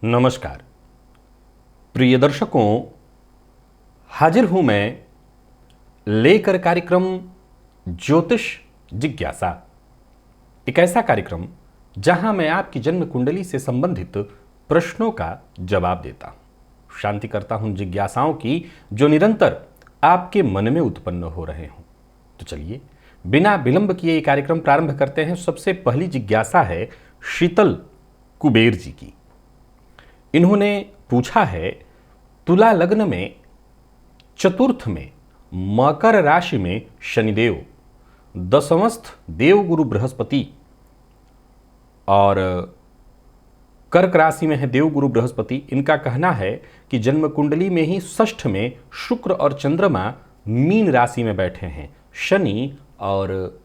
नमस्कार प्रिय दर्शकों, हाजिर हूं मैं लेकर कार्यक्रम ज्योतिष जिज्ञासा। एक ऐसा कार्यक्रम जहां मैं आपकी जन्म कुंडली से संबंधित प्रश्नों का जवाब देता हूं, शांति करता हूं जिज्ञासाओं की जो निरंतर आपके मन में उत्पन्न हो रहे हों। तो चलिए बिना विलंब किए ये कार्यक्रम प्रारंभ करते हैं। सबसे पहली जिज्ञासा है शीतल कुबेर जी की। इन्होंने पूछा है, तुला लग्न में चतुर्थ में मकर राशि में शनिदेव, दशमस्थ देवगुरु बृहस्पति और कर्क राशि में है देवगुरु बृहस्पति। इनका कहना है कि जन्म कुंडली में ही षष्ठ में शुक्र और चंद्रमा मीन राशि में बैठे हैं। शनि और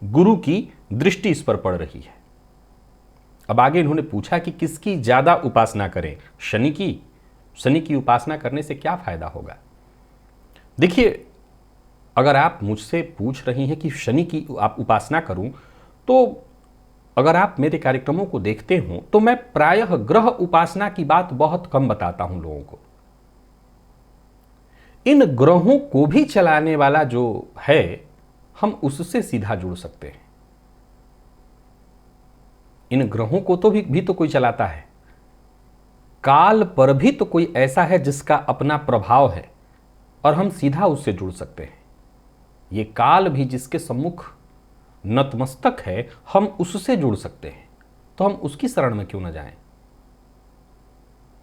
गुरु की दृष्टि इस पर पड़ रही है। अब आगे इन्होंने पूछा कि किसकी ज्यादा उपासना करें, शनि की उपासना करने से क्या फायदा होगा। देखिए, अगर आप मुझसे पूछ रही हैं कि शनि की आप उपासना करूं, तो अगर आप मेरे कार्यक्रमों को देखते हो तो मैं प्रायः ग्रह उपासना की बात बहुत कम बताता हूं लोगों को। इन ग्रहों को भी चलाने वाला जो है, हम उससे सीधा जुड़ सकते हैं। इन ग्रहों को तो भी तो कोई चलाता है। काल पर भी तो कोई ऐसा है जिसका अपना प्रभाव है और हम सीधा उससे जुड़ सकते हैं। ये काल भी जिसके सम्मुख नतमस्तक है, हम उससे जुड़ सकते हैं। तो हम उसकी शरण में क्यों न जाएं?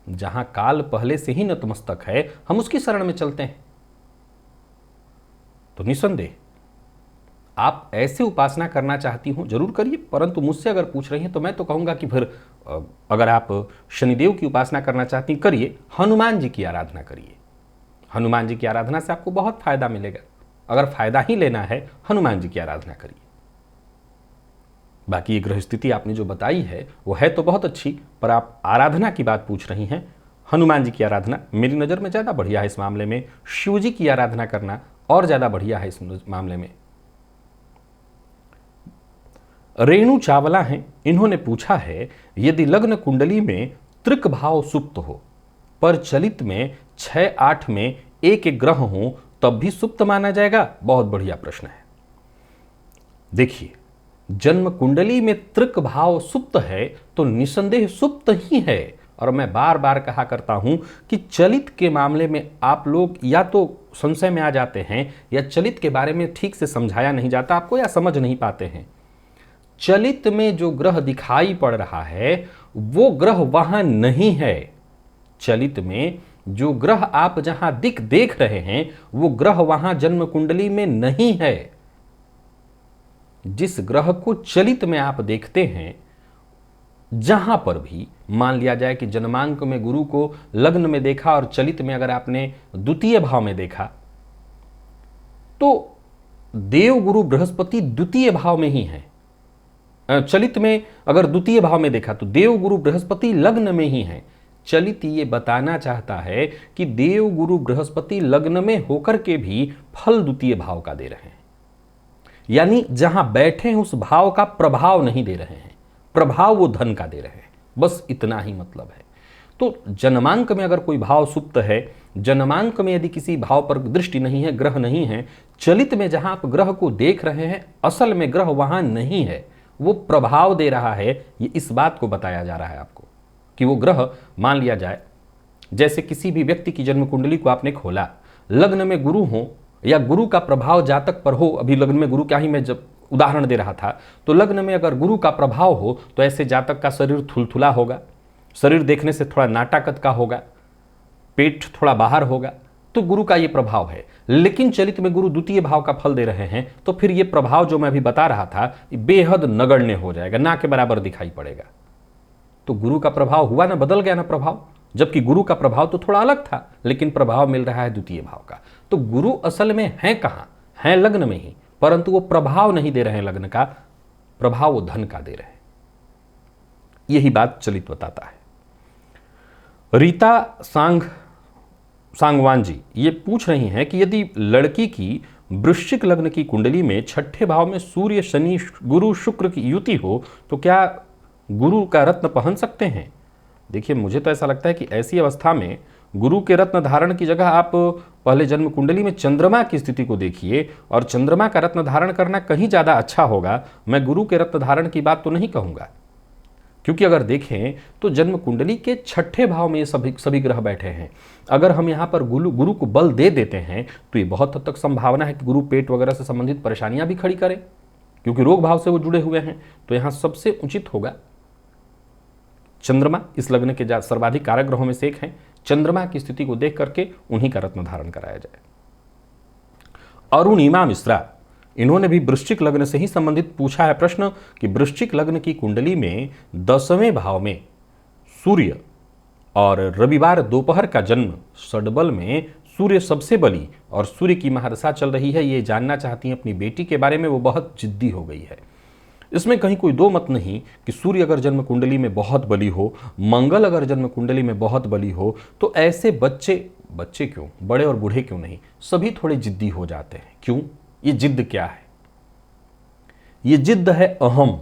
जहां काल पहले से ही नतमस्तक है, हम उसकी शरण में चलते हैं। तो निसंदेह आप ऐसे उपासना करना चाहती हो जरूर करिए, परंतु मुझसे अगर पूछ रही हैं तो मैं तो कहूंगा कि फिर अगर आप शनिदेव की उपासना करना चाहती करिए, हनुमान जी की आराधना करिए। हनुमान जी की आराधना से आपको बहुत फायदा मिलेगा। अगर फायदा ही लेना है, हनुमान जी की आराधना करिए। बाकी ये ग्रह स्थिति आपने जो बताई है वो है तो बहुत अच्छी, पर आप आराधना की बात पूछ रही हैं। हनुमान जी की आराधना मेरी नज़र में ज़्यादा बढ़िया है इस मामले में। शिव जी की आराधना करना और ज़्यादा बढ़िया है इस मामले में। रेणु चावला हैं, इन्होंने पूछा है, यदि लग्न कुंडली में त्रिक भाव सुप्त हो पर चलित में 6-8 में एक ग्रह हो तब भी सुप्त माना जाएगा? बहुत बढ़िया प्रश्न है। देखिए, जन्म कुंडली में त्रिक भाव सुप्त है तो निसंदेह सुप्त ही है। और मैं बार बार कहा करता हूं कि चलित के मामले में आप लोग या तो संशय में आ जाते हैं या चलित के बारे में ठीक से समझाया नहीं जाता आपको या समझ नहीं पाते हैं। चलित में जो ग्रह दिखाई पड़ रहा है वो ग्रह वहां नहीं है। चलित में जो ग्रह आप जहां देख रहे हैं वो ग्रह वहां जन्म कुंडली में नहीं है। जिस ग्रह को चलित में आप देखते हैं, जहां पर भी मान लिया जाए कि जन्मांक में गुरु को लग्न में देखा और चलित में अगर आपने द्वितीय भाव में देखा, तो देव गुरु बृहस्पति द्वितीय भाव में ही है। चलित में अगर द्वितीय भाव में देखा तो देव गुरु बृहस्पति लग्न में ही है। चलित ये बताना चाहता है कि देव गुरु बृहस्पति लग्न में होकर के भी फल द्वितीय भाव का दे रहे हैं, यानी जहां बैठे हैं उस भाव का प्रभाव नहीं दे रहे हैं, प्रभाव वो धन का दे रहे हैं। बस इतना ही मतलब है। तो जन्मांक में अगर कोई भाव सुप्त है, जन्मांक में यदि किसी भाव पर दृष्टि नहीं है, ग्रह नहीं है, चलित में जहां आप ग्रह को देख रहे हैं असल में ग्रह वहां नहीं है, वो प्रभाव दे रहा है। ये इस बात को बताया जा रहा है आपको कि वो ग्रह, मान लिया जाए जैसे किसी भी व्यक्ति की जन्म कुंडली को आपने खोला, लग्न में गुरु हो या गुरु का प्रभाव जातक पर हो। अभी लग्न में गुरु का ही मैं जब उदाहरण दे रहा था, तो लग्न में अगर गुरु का प्रभाव हो तो ऐसे जातक का शरीर थुलथुला होगा, शरीर देखने से थोड़ा नाटा कद का होगा, पेट थोड़ा बाहर होगा, तो गुरु का ये प्रभाव है। लेकिन चलित में गुरु द्वितीय भाव का फल दे रहे हैं तो फिर ये प्रभाव जो मैं अभी बता रहा था बेहद नगण्य हो जाएगा, ना के बराबर दिखाई पड़ेगा। तो गुरु का प्रभाव हुआ ना, बदल गया ना प्रभाव, जबकि गुरु का प्रभाव तो थोड़ा अलग था, लेकिन प्रभाव मिल रहा है द्वितीय भाव का। तो गुरु असल में है कहां? है लग्न में ही, परंतु वो प्रभाव नहीं दे रहे हैं लग्न का, प्रभाव वो धन का दे रहे हैं। यही बात चलित बताता है। रीता सांगवान जी ये पूछ रही हैं कि यदि लड़की की वृश्चिक लग्न की कुंडली में छठे भाव में सूर्य शनि गुरु शुक्र की युति हो तो क्या गुरु का रत्न पहन सकते हैं? देखिए मुझे तो ऐसा लगता है कि ऐसी अवस्था में गुरु के रत्न धारण की जगह आप पहले जन्म कुंडली में चंद्रमा की स्थिति को देखिए, और चंद्रमा का रत्न धारण करना कहीं ज़्यादा अच्छा होगा। मैं गुरु के रत्न धारण की बात तो नहीं कहूँगा, क्योंकि अगर देखें तो जन्म कुंडली के छठे भाव में ये सभी ग्रह बैठे हैं। अगर हम यहाँ पर गुरु को बल दे देते हैं तो ये बहुत हद तक संभावना है कि गुरु पेट वगैरह से संबंधित परेशानियां भी खड़ी करें, क्योंकि रोग भाव से वो जुड़े हुए हैं। तो यहाँ सबसे उचित होगा चंद्रमा इस लग्न के सर्वाधिक कारक ग्रहों में से एक हैं। चंद्रमा की स्थिति को देख करके उन्हीं का रत्न धारण कराया जाए। अरुणिमा मिश्रा, इन्होंने भी वृश्चिक लग्न से ही संबंधित पूछा है प्रश्न कि वृश्चिक लग्न की कुंडली में 10वें भाव में सूर्य और रविवार दोपहर का जन्म, षडबल में सूर्य सबसे बली और सूर्य की महादशा चल रही है। ये जानना चाहती हैं अपनी बेटी के बारे में, वो बहुत जिद्दी हो गई है। इसमें कहीं कोई दो मत नहीं कि सूर्य अगर जन्म कुंडली में बहुत बली हो, मंगल अगर जन्म कुंडली में बहुत बली हो, तो ऐसे बच्चे क्यों, बड़े और बूढ़े क्यों नहीं, सभी थोड़े जिद्दी हो जाते हैं। क्यों? ये जिद्द क्या है? ये जिद्द है अहम।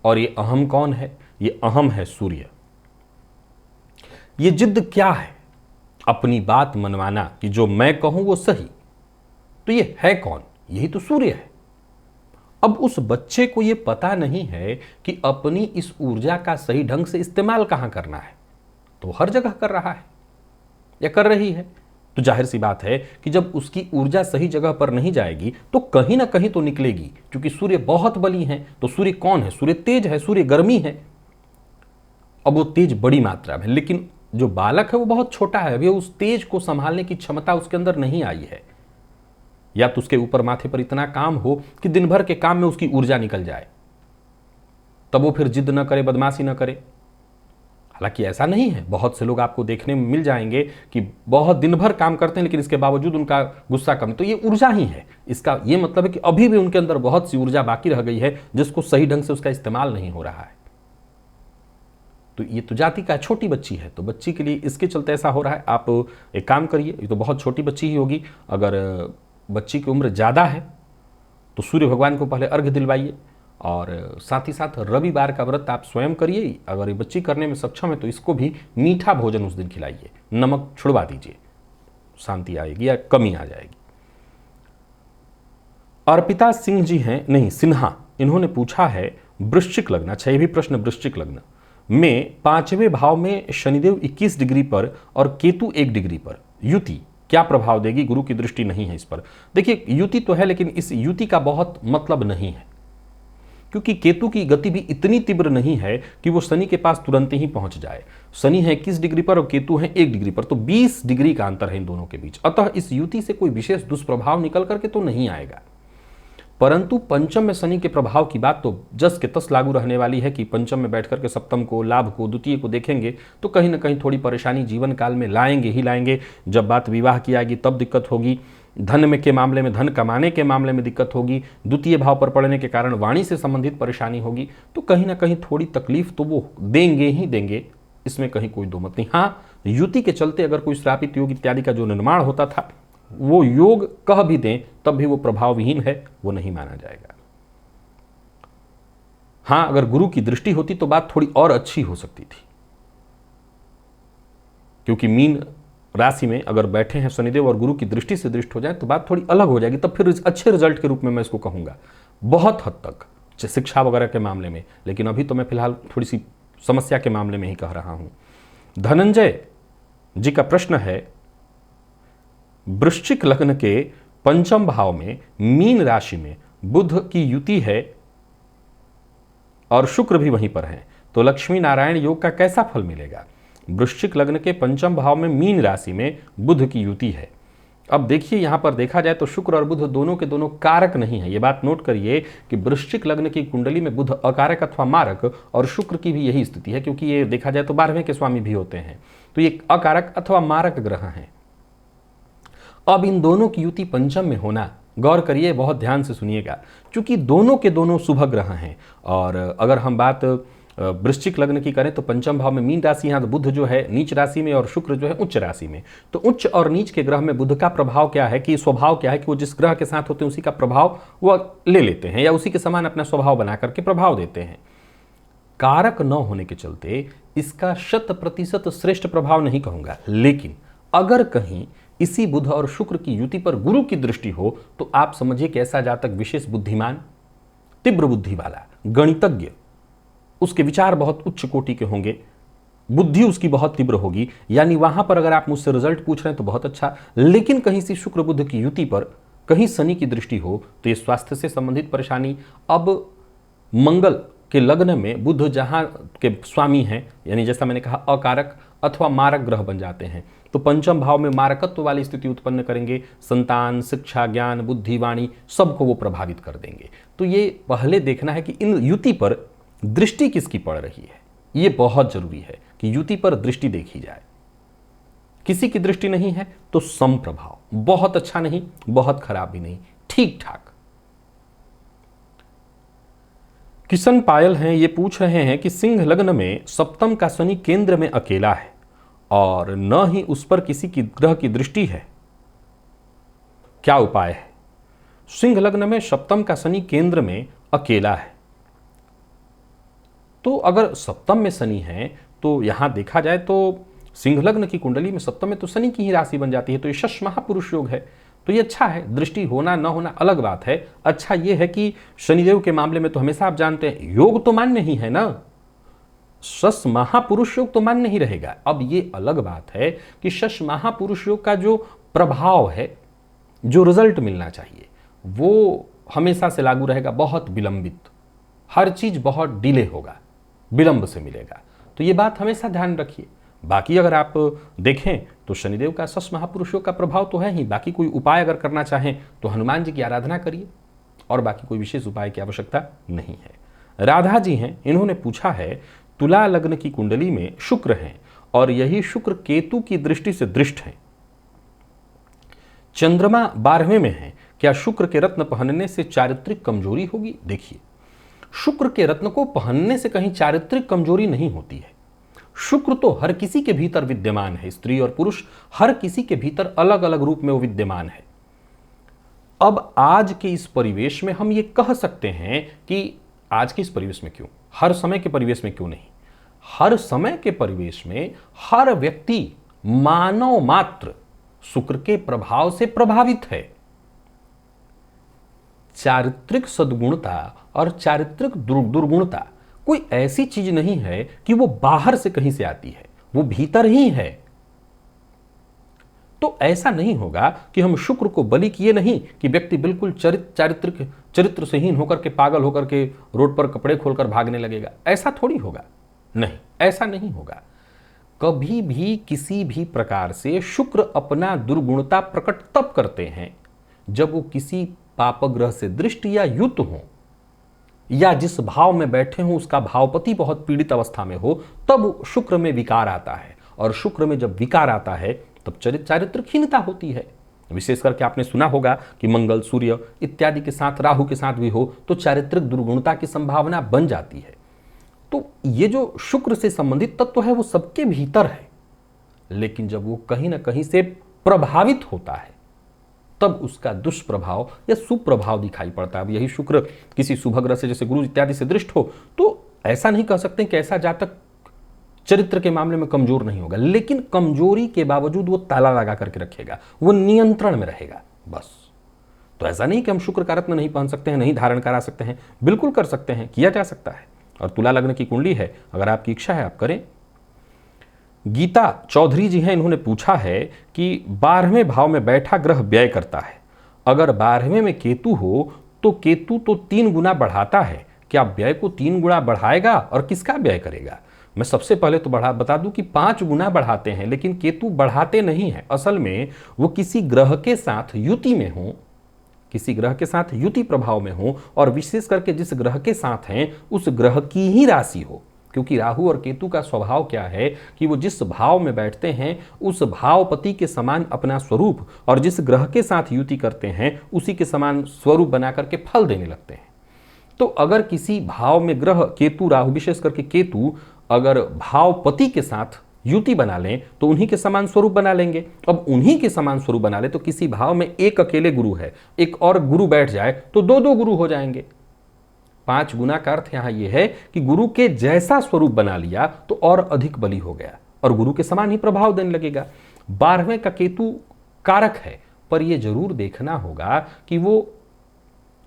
और ये अहम कौन है? ये अहम है सूर्य। ये जिद्द क्या है? अपनी बात मनवाना कि जो मैं कहूं वो सही। तो ये है कौन? यही तो सूर्य है। अब उस बच्चे को ये पता नहीं है कि अपनी इस ऊर्जा का सही ढंग से इस्तेमाल कहां करना है, तो हर जगह कर रहा है या कर रही है। तो जाहिर सी बात है कि जब उसकी ऊर्जा सही जगह पर नहीं जाएगी तो कहीं ना कहीं तो निकलेगी, क्योंकि सूर्य बहुत बली है। तो सूर्य कौन है? सूर्य तेज है, सूर्य गर्मी है। अब वो तेज बड़ी मात्रा में, लेकिन जो बालक है वो बहुत छोटा है, अभी उस तेज को संभालने की क्षमता उसके अंदर नहीं आई है। या तो उसके ऊपर माथे पर इतना काम हो कि दिन भर के काम में उसकी ऊर्जा निकल जाए, तब वो फिर जिद न करे, बदमाशी न करे। हालांकि ऐसा नहीं है, बहुत से लोग आपको देखने में मिल जाएंगे कि बहुत दिन भर काम करते हैं लेकिन इसके बावजूद उनका गुस्सा कम। तो ये ऊर्जा ही है। इसका ये मतलब है कि अभी भी उनके अंदर बहुत सी ऊर्जा बाकी रह गई है जिसको सही ढंग से उसका इस्तेमाल नहीं हो रहा है। तो ये तो जाति का छोटी बच्ची है, तो बच्ची के लिए इसके चलते ऐसा हो रहा है। आप एक काम करिए, ये तो बहुत छोटी बच्ची ही होगी, अगर बच्ची की उम्र ज़्यादा है तो सूर्य भगवान को पहले अर्घ्य दिलवाइए, और साथ ही साथ रविवार का व्रत आप स्वयं करिए। अगर ये बच्ची करने में सक्षम है तो इसको भी मीठा भोजन उस दिन खिलाइए, नमक छुड़वा दीजिए, शांति आएगी या कमी आ जाएगी। अर्पिता सिंह जी हैं, नहीं सिन्हा, इन्होंने पूछा है वृश्चिक लग्न, अच्छा ये भी प्रश्न वृश्चिक लग्न में 5वें भाव में शनिदेव 21 डिग्री पर और केतु 1 डिग्री पर युति क्या प्रभाव देगी? गुरु की दृष्टि नहीं है इस पर। देखिए युति तो है, लेकिन इस युति का बहुत मतलब नहीं है, क्योंकि केतु की गति भी इतनी तीव्र नहीं है कि वो शनि के पास तुरंत ही पहुंच जाए। शनि है 21 डिग्री पर और केतु है 1 डिग्री पर, तो 20 डिग्री का अंतर है इन दोनों के बीच। अतः इस युति से कोई विशेष दुष्प्रभाव निकल करके तो नहीं आएगा। परंतु पंचम में शनि के प्रभाव की बात तो जस के तस लागू रहने वाली है कि पंचम में बैठ करके सप्तम को, लाभ को, द्वितीय को देखेंगे तो कहीं ना कहीं थोड़ी परेशानी जीवन काल में लाएंगे ही लाएंगे। जब बात विवाह की आएगी तब दिक्कत होगी, धन में के मामले में, धन कमाने के मामले में दिक्कत होगी, द्वितीय भाव पर पड़ने के कारण वाणी से संबंधित परेशानी होगी। तो कहीं ना कहीं थोड़ी तकलीफ तो वो देंगे ही देंगे, इसमें कहीं कोई दो मत नहीं। हाँ, युति के चलते अगर कोई श्रापित योग इत्यादि का जो निर्माण होता था वो योग कह भी दें तब भी वो प्रभाव विहीन है, वो नहीं माना जाएगा। हां, अगर गुरु की दृष्टि होती तो बात थोड़ी और अच्छी हो सकती थी, क्योंकि मीन राशि में अगर बैठे हैं शनिदेव और गुरु की दृष्टि से दृष्ट हो जाए तो बात थोड़ी अलग हो जाएगी। तब फिर अच्छे रिजल्ट के रूप में मैं इसको कहूंगा बहुत हद तक, शिक्षा वगैरह के मामले में। लेकिन अभी तो मैं फिलहाल थोड़ी सी समस्या के मामले में ही कह रहा हूं। धनंजय जी का प्रश्न है, वृश्चिक लग्न के पंचम भाव में मीन राशि में बुध की युति है और शुक्र भी वहीं पर है, तो लक्ष्मी नारायण योग का कैसा फल मिलेगा? वृश्चिक लग्न के पंचम भाव में मीन राशि में बुध की युति है। अब देखिए यहां पर देखा जाए तो शुक्र और बुध दोनों के दोनों कारक नहीं है। यह बात नोट करिए कि वृश्चिक लग्न की कुंडली में बुध अकारक अथवा मारक, और शुक्र की भी यही स्थिति है, क्योंकि ये देखा जाए तो 12वें के स्वामी भी होते हैं, तो ये अकारक अथवा मारक ग्रह हैं। अब इन दोनों की युति पंचम में होना, गौर करिए, बहुत ध्यान से सुनिएगा, क्योंकि दोनों के दोनों शुभ ग्रह हैं। और अगर हम बात वृश्चिक लग्न की करें तो पंचम भाव में मीन राशि, यहाँ तो बुध जो है नीच राशि में और शुक्र जो है उच्च राशि में। तो उच्च और नीच के ग्रह में बुध का प्रभाव क्या है, कि स्वभाव क्या है कि वो जिस ग्रह के साथ होते हैं उसी का प्रभाव वो ले लेते हैं, या उसी के समान अपना स्वभाव बना करके प्रभाव देते हैं। कारक न होने के चलते इसका 100% श्रेष्ठ प्रभाव नहीं कहूंगा, लेकिन अगर कहीं इसी बुध और शुक्र की युति पर गुरु की दृष्टि हो तो आप समझिए कि ऐसा जातक विशेष बुद्धिमान, तीव्र बुद्धि वाला, गणितज्ञ, उसके विचार बहुत उच्च कोटि के होंगे, बुद्धि उसकी बहुत तीव्र होगी। यानी वहां पर अगर आप मुझसे रिजल्ट पूछ रहे हैं तो बहुत अच्छा, लेकिन कहीं से शुक्र बुध की युति पर कहीं शनि की दृष्टि हो तो ये स्वास्थ्य से संबंधित परेशानी। अब मंगल के लग्न में बुध जहां के स्वामी हैं, यानी जैसा मैंने कहा अकारक अथवा मारक ग्रह बन जाते हैं, तो पंचम भाव में मारकत्व वाली स्थिति उत्पन्न करेंगे। संतान, शिक्षा, ज्ञान, बुद्धि, वाणी सबको वो प्रभावित कर देंगे। तो ये पहले देखना है कि इन युति पर दृष्टि किसकी पड़ रही है। ये बहुत जरूरी है कि युति पर दृष्टि देखी जाए। किसी की दृष्टि नहीं है तो सम प्रभाव, बहुत अच्छा नहीं बहुत खराब भी नहीं, ठीक ठाक। किशन पायल हैं, ये पूछ रहे हैं कि सिंह लग्न में सप्तम का शनि केंद्र में अकेला है और न ही उस पर किसी की ग्रह की दृष्टि है, क्या उपाय है। सिंह लग्न में सप्तम का शनि केंद्र में अकेला है, तो अगर सप्तम में शनि है तो यहां देखा जाए तो सिंह लग्न की कुंडली में सप्तम में तो शनि की ही राशि बन जाती है, तो ये शश महापुरुष योग है, तो ये अच्छा है। दृष्टि होना न होना अलग बात है। अच्छा ये है कि शनिदेव के मामले में तो हमेशा आप जानते हैं योग तो मान्य ही है ना, शश महापुरुष योग तो मान्य ही रहेगा। अब ये अलग बात है कि शश महापुरुष योग का जो प्रभाव है, जो रिजल्ट मिलना चाहिए, वो हमेशा से लागू रहेगा, बहुत विलंबित, हर चीज बहुत डिले होगा, विलंब से मिलेगा। तो ये बात हमेशा ध्यान रखिए। बाकी अगर आप देखें तो शनिदेव का शश महापुरुषों का प्रभाव तो है ही, बाकी कोई उपाय अगर करना चाहें तो हनुमान जी की आराधना करिए, और बाकी कोई विशेष उपाय की आवश्यकता नहीं है। राधा जी हैं, इन्होंने पूछा है तुला लग्न की कुंडली में शुक्र हैं और यही शुक्र केतु की दृष्टि से दृष्ट है, चंद्रमा 12वें में है, क्या शुक्र के रत्न पहनने से चारित्रिक कमजोरी होगी। देखिए, शुक्र के रत्न को पहनने से कहीं चारित्रिक कमजोरी नहीं होती है। शुक्र तो हर किसी के भीतर विद्यमान है, स्त्री और पुरुष हर किसी के भीतर अलग अलग रूप में वो विद्यमान है। अब आज के इस परिवेश में हम ये कह सकते हैं कि आज के इस परिवेश में क्यों, हर समय के परिवेश में क्यों नहीं, हर समय के परिवेश में हर व्यक्ति मानव मात्र शुक्र के प्रभाव से प्रभावित है। चारित्रिक सद्गुणता और चारित्रिक दुर्गुणता कोई ऐसी चीज नहीं है कि वो बाहर से कहीं से आती है, वो भीतर ही है। तो ऐसा नहीं होगा कि हम शुक्र को बलि किए नहीं कि व्यक्ति बिल्कुल चरित्र सेहीन होकर के, पागल होकर के रोड पर कपड़े खोलकर भागने लगेगा, ऐसा थोड़ी होगा। नहीं, ऐसा नहीं होगा। कभी भी किसी भी प्रकार से शुक्र अपना दुर्गुणता प्रकट तब करते हैं जब वो किसी पापग्रह से दृष्ट या युत हो, या जिस भाव में बैठे हों उसका भावपति बहुत पीड़ित अवस्था में हो, तब शुक्र में विकार आता है। और शुक्र में जब विकार आता है तब चारित्रहीनता होती है। विशेष करके आपने सुना होगा कि मंगल, सूर्य इत्यादि के साथ, राहु के साथ भी हो तो चारित्रिक दुर्गुणता की संभावना बन जाती है। तो ये जो शुक्र से संबंधित तत्व है वो सबके भीतर है, लेकिन जब वो कहीं ना कहीं से प्रभावित होता है तब उसका दुष्प्रभाव या सुप्रभाव दिखाई पड़ता है। अब यही शुक्र किसी शुभ ग्रह से, जैसे गुरु इत्यादि से दृष्ट हो, तो ऐसा नहीं कह सकते कि ऐसा जातक चरित्र के मामले में कमजोर नहीं होगा, लेकिन कमजोरी के बावजूद वो ताला लगा करके रखेगा, वो नियंत्रण में रहेगा बस। तो ऐसा नहीं कि हम शुक्र का रत्न नहीं पहन सकते हैं, नहीं धारण करा सकते हैं, बिल्कुल कर सकते हैं, किया जा सकता है। और तुला लग्न की कुंडली है, अगर आपकी इच्छा है आप करें। गीता चौधरी जी हैं, इन्होंने पूछा है कि 12वें भाव में बैठा ग्रह व्यय करता है, अगर 12वें में केतु हो तो केतु तो 3 गुना बढ़ाता है, क्या व्यय को 3 गुना बढ़ाएगा और किसका व्यय करेगा। मैं सबसे पहले तो बता दूं कि 5 गुना बढ़ाते हैं, लेकिन केतु बढ़ाते नहीं है। असल में वो किसी ग्रह के साथ युति में हो, किसी ग्रह के साथ युति प्रभाव में हो, और विशेष करके जिस ग्रह के साथ हैं उस ग्रह की ही राशि हो। क्योंकि राहु और केतु का स्वभाव क्या है कि वो जिस भाव में बैठते हैं उस भावपति के समान अपना स्वरूप, और जिस ग्रह के साथ युति करते हैं उसी के समान स्वरूप बना करके फल देने लगते हैं। तो अगर किसी भाव में ग्रह केतु, राहु, विशेष करके केतु अगर भावपति के साथ युति बना लें तो उन्हीं के समान स्वरूप बना लेंगे। अब उन्हीं के समान स्वरूप बना ले तो किसी भाव में एक अकेले गुरु है, एक और गुरु बैठ जाए तो 2 गुरु हो जाएंगे। 5 गुना का अर्थ यहां यह है कि गुरु के जैसा स्वरूप बना लिया तो और अधिक बली हो गया और गुरु के समान ही प्रभाव देने लगेगा। 12वें का केतु कारक है, पर यह जरूर देखना होगा कि वो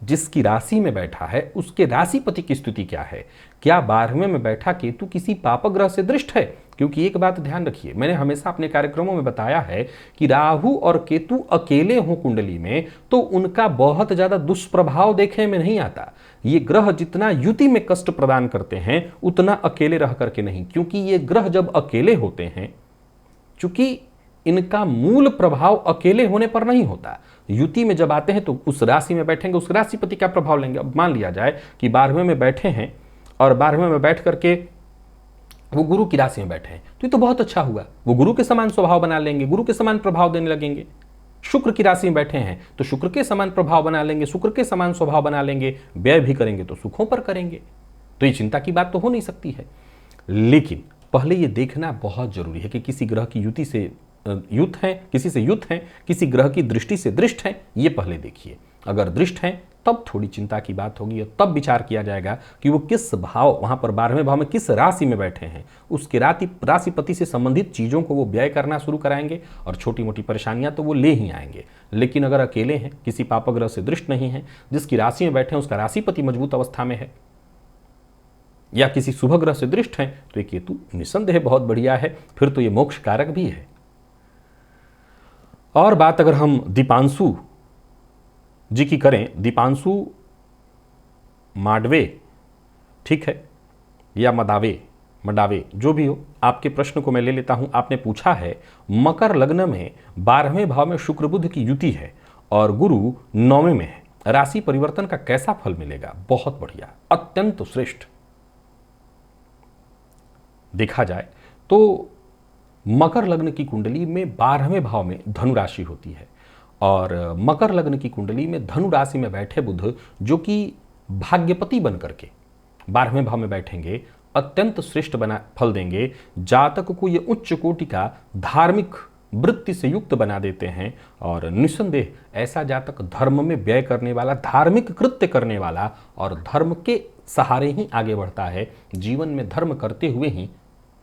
जिसकी राशि में बैठा है उसके राशिपति की स्थिति क्या है। क्या 12वें में बैठा केतु किसी पाप ग्रह से दृष्ट है? क्योंकि एक बात ध्यान रखिए, मैंने हमेशा अपने कार्यक्रमों में बताया है कि राहु और केतु अकेले हों कुंडली में तो उनका बहुत ज्यादा दुष्प्रभाव देखने में नहीं आता। ये ग्रह जितना युति में कष्ट प्रदान करते हैं उतना अकेले रह करके नहीं, क्योंकि ये ग्रह जब अकेले होते हैं, चूंकि इनका मूल प्रभाव अकेले होने पर नहीं होता, युति में जब आते हैं तो उस राशि में बैठेंगे, उस राशिपति का प्रभाव लेंगे। अब मान लिया जाए कि 12वें में बैठे हैं और 12वें में बैठ करके वो गुरु की राशि में बैठे हैं, तो ये तो बहुत अच्छा हुआ, वो गुरु के समान स्वभाव बना लेंगे, गुरु के समान प्रभाव देने लगेंगे। शुक्र की राशि में बैठे हैं तो शुक्र के समान प्रभाव बना लेंगे, शुक्र के समान स्वभाव बना लेंगे, व्यय भी करेंगे तो सुखों पर करेंगे। तो ये चिंता की बात तो हो नहीं सकती है। लेकिन पहले ये देखना बहुत जरूरी है कि किसी ग्रह की युति से युत हैं, किसी से युत हैं, किसी ग्रह की दृष्टि से दृष्ट हैं, ये पहले देखिए। अगर दृष्ट हैं तब थोड़ी चिंता की बात होगी और तब विचार किया जाएगा कि वो किस भाव, वहां पर 12वें भाव में किस राशि में बैठे हैं, उसके राशिपति से संबंधित चीजों को वो व्यय करना शुरू कराएंगे और छोटी मोटी परेशानियां तो वो ले ही आएंगे। लेकिन अगर अकेले हैं, किसी पापग्रह से दृष्ट नहीं है, जिसकी राशि में बैठे हैं उसका राशिपति मजबूत अवस्था में है या किसी शुभ ग्रह से दृष्ट हैं, तो ये केतु निसंदेह बहुत बढ़िया है, फिर तो ये मोक्ष कारक भी है। और बात अगर हम दीपांशु जी की करें, दीपांशु माडवे, ठीक है, या मडावे जो भी हो, आपके प्रश्न को मैं ले लेता हूं। आपने पूछा है मकर लग्न में 12वें भाव में शुक्र बुध की युति है और गुरु 9वें में है, राशि परिवर्तन का कैसा फल मिलेगा? बहुत बढ़िया, अत्यंत श्रेष्ठ। देखा जाए तो मकर लग्न की कुंडली में 12वें भाव में धनु राशि होती है और मकर लग्न की कुंडली में धनु राशि में बैठे बुध जो कि भाग्यपति बन करके 12वें भाव में बैठेंगे, अत्यंत श्रेष्ठ बना फल देंगे। जातक को ये उच्च कोटि का धार्मिक वृत्ति से युक्त बना देते हैं और निस्संदेह ऐसा जातक धर्म में व्यय करने वाला, धार्मिक कृत्य करने वाला और धर्म के सहारे ही आगे बढ़ता है, जीवन में धर्म करते हुए ही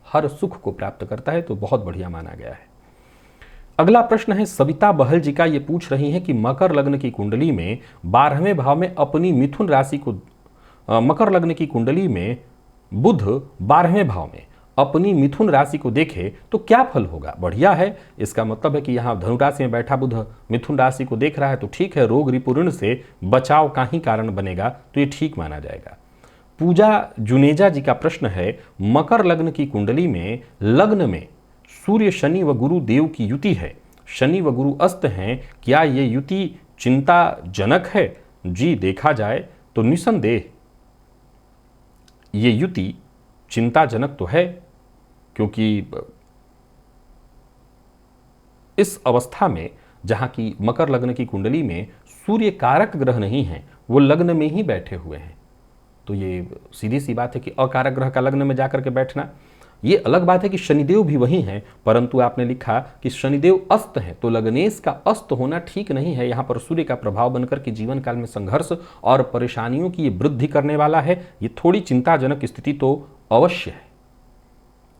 हर सुख को प्राप्त करता है, तो बहुत बढ़िया माना गया है। अगला प्रश्न है सविता बहल जी का, ये पूछ रही हैं कि मकर लग्न की कुंडली में 12वें भाव में अपनी मिथुन राशि को, मकर लग्न की कुंडली में बुध 12वें भाव में अपनी मिथुन राशि को देखे तो क्या फल होगा? बढ़िया है, इसका मतलब है कि यहाँ धनु राशि में बैठा बुध मिथुन राशि को देख रहा है, तो ठीक है, रोग रिपुऋण से बचाव का ही कारण बनेगा, तो ये ठीक माना जाएगा। पूजा जुनेजा जी का प्रश्न है मकर लग्न की कुंडली में लग्न में सूर्य शनि व गुरु देव की युति है, शनि व गुरु अस्त हैं, क्या ये युति चिंताजनक है? जी, देखा जाए तो निसंदेह ये युति चिंताजनक तो है, क्योंकि इस अवस्था में जहां की मकर लग्न की कुंडली में सूर्य कारक ग्रह नहीं है, वो लग्न में ही बैठे हुए हैं, तो ये सीधी सी बात है कि अकारक ग्रह का लग्न में जाकर के बैठना। ये अलग बात है कि शनिदेव भी वही हैं, परंतु आपने लिखा कि शनिदेव अस्त हैं, तो लग्नेश का अस्त होना ठीक नहीं है। यहाँ पर सूर्य का प्रभाव बनकर के जीवन काल में संघर्ष और परेशानियों की ये वृद्धि करने वाला है, ये थोड़ी चिंताजनक स्थिति तो अवश्य है।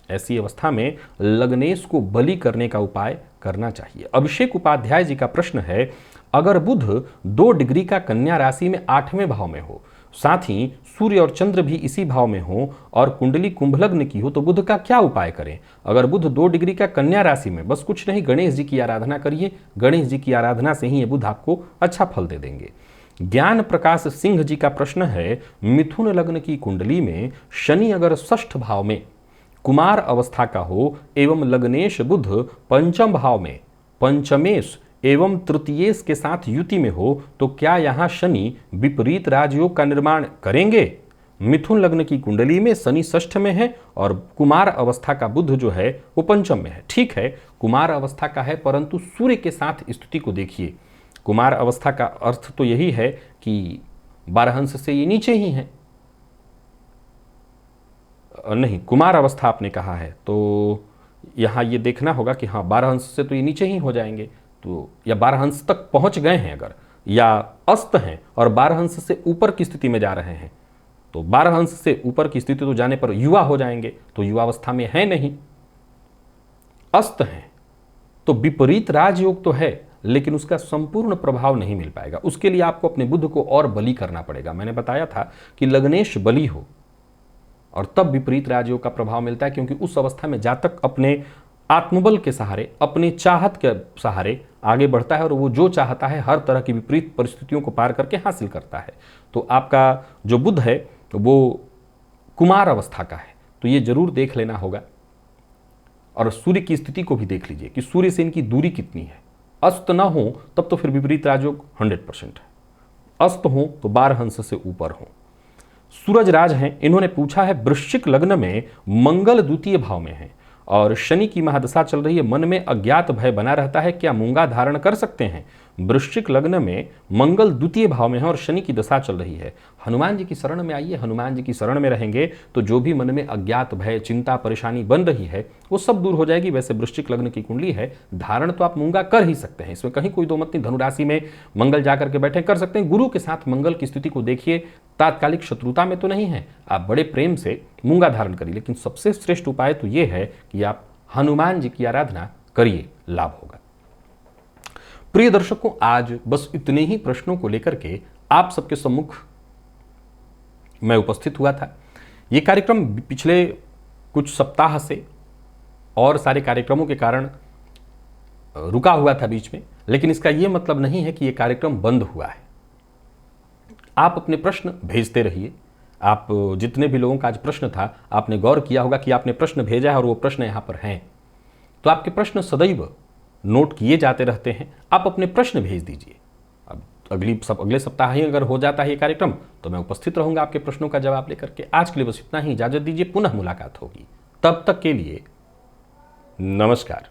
ऐसी अवस्था में लग्नेश को बलि करने का उपाय करना चाहिए। अभिषेक उपाध्याय जी का प्रश्न है अगर बुध 2 डिग्री का कन्या राशि में 8वें भाव में हो, साथ ही सूर्य और चंद्र भी इसी भाव में हो और कुंडली कुंभ लग्न की हो, तो बुध का क्या उपाय करें? अगर बुध 2 डिग्री का कन्या राशि में, बस कुछ नहीं, गणेश जी की आराधना करिए, गणेश जी की आराधना से ही ये बुध आपको अच्छा फल दे देंगे। ज्ञान प्रकाश सिंह जी का प्रश्न है मिथुन लग्न की कुंडली में शनि अगर 6ठ भाव में कुमार अवस्था का हो एवं लग्नेश बुध 5म भाव में पंचमेश एवं तृतीयेश के साथ युति में हो, तो क्या यहाँ शनि विपरीत राजयोग का निर्माण करेंगे? मिथुन लग्न की कुंडली में शनि 6ठ में है और कुमार अवस्था का बुध जो है वो 5म में है। ठीक है, कुमार अवस्था का है, परंतु सूर्य के साथ स्थिति को देखिए। कुमार अवस्था का अर्थ तो यही है कि 12 अंश से ये नीचे ही है, नहीं, कुमार अवस्था आपने कहा है, तो यहाँ ये देखना होगा कि हाँ 12 अंश से तो ये नीचे ही हो जाएंगे, तो या 12 अंश तक पहुंच गए हैं अगर, या अस्त हैं और 12 अंश से ऊपर की स्थिति में जा रहे हैं, तो 12 अंश से ऊपर की स्थिति तो जाने पर युवा हो जाएंगे, तो युवावस्था में है नहीं। अस्त है तो विपरीत राजयोग तो है, लेकिन उसका संपूर्ण प्रभाव नहीं मिल पाएगा। उसके लिए आपको अपने बुध को और बली करना पड़ेगा। मैंने बताया था कि लग्नेश बली हो और तब विपरीत राजयोग का प्रभाव मिलता है, क्योंकि उस अवस्था में जातक अपने आत्मबल के सहारे, अपनी चाहत के सहारे आगे बढ़ता है और वो जो चाहता है हर तरह की विपरीत परिस्थितियों को पार करके हासिल करता है। तो आपका जो बुध है वो कुमार अवस्था का है, तो ये जरूर देख लेना होगा। और सूर्य की स्थिति को भी देख लीजिए कि सूर्य से इनकी दूरी कितनी है। अस्त ना हो तब तो फिर विपरीत राजयोग 100% है, अस्त हो तो 12 अंश से ऊपर हो। सूरज राज हैं, इन्होंने पूछा है वृश्चिक लग्न में मंगल द्वितीय भाव में है और शनि की महादशा चल रही है, मन में अज्ञात भय बना रहता है, क्या मूंगा धारण कर सकते हैं? वृश्चिक लग्न में मंगल द्वितीय भाव में है और शनि की दशा चल रही है। हनुमान जी की शरण में आइए, हनुमान जी की शरण में रहेंगे तो जो भी मन में अज्ञात भय, चिंता, परेशानी बन रही है वो सब दूर हो जाएगी। वैसे वृश्चिक लग्न की कुंडली है, धारण तो आप मूंगा कर ही सकते हैं, इसमें कहीं कोई दो मत नहीं। धनुराशि में मंगल जाकर के बैठे कर सकते हैं। गुरु के साथ मंगल की स्थिति को देखिए, तात्कालिक शत्रुता में तो नहीं है, आप बड़े प्रेम से मूंगा धारण करिए। लेकिन सबसे श्रेष्ठ उपाय तो ये है कि आप हनुमान जी की आराधना करिए, लाभ होगा। प्रिय दर्शकों, आज बस इतने ही प्रश्नों को लेकर के आप सबके सम्मुख मैं उपस्थित हुआ था। ये कार्यक्रम पिछले कुछ सप्ताह से और सारे कार्यक्रमों के कारण रुका हुआ था बीच में, लेकिन इसका यह मतलब नहीं है कि यह कार्यक्रम बंद हुआ है। आप अपने प्रश्न भेजते रहिए। आप जितने भी लोगों का आज प्रश्न था, आपने गौर किया होगा कि आपने प्रश्न भेजा है और वो प्रश्न यहाँ पर हैं, तो आपके प्रश्न सदैव नोट किए जाते रहते हैं। आप अपने प्रश्न भेज दीजिए। अब अगले सप्ताह ही अगर हो जाता है ये कार्यक्रम तो मैं उपस्थित रहूंगा आपके प्रश्नों का जवाब लेकर के। आज के लिए बस इतना ही, इजाजत दीजिए, पुनः मुलाकात होगी। तब तक के लिए नमस्कार।